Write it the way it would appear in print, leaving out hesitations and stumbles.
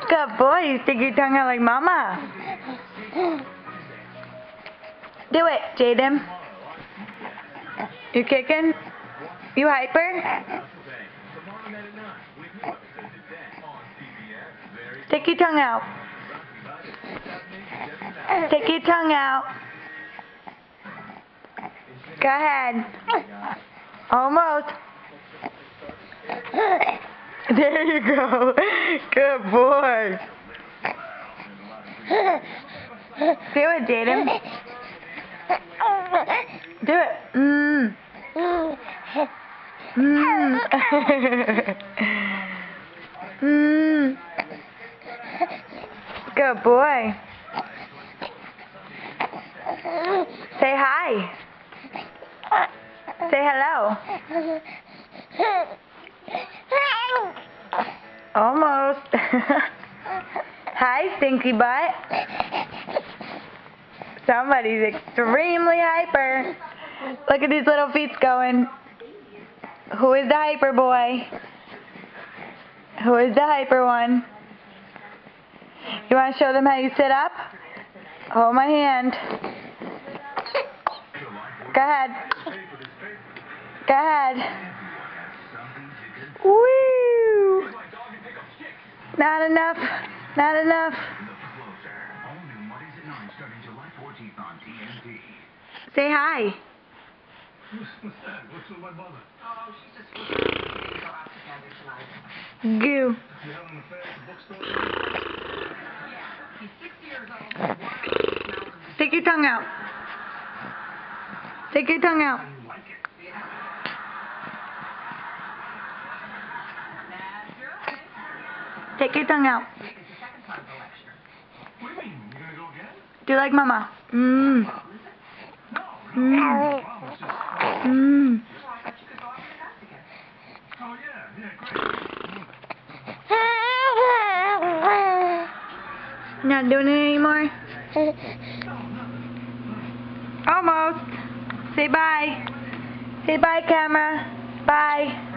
Good boy, you stick your tongue out like mama. Do it, Jaden. You kicking? You hyper? Stick your tongue out. Stick your tongue out. Go ahead. Almost. There you go. Good boy. Do it, Jaden. Do it. Good boy. Say hi. Say hello. Almost. Hi, stinky butt. Somebody's extremely hyper. Look at these little feet going. Who is the hyper boy? Who is the hyper one? You want to show them how you sit up? Hold my hand. Go ahead. Go ahead. Woo! Not enough. Not enough. Say hi. Goo. Take your tongue out. Take your tongue out. Take your tongue out. Do you like mama? Not doing it anymore? Almost. Say bye. Say bye, camera. Bye.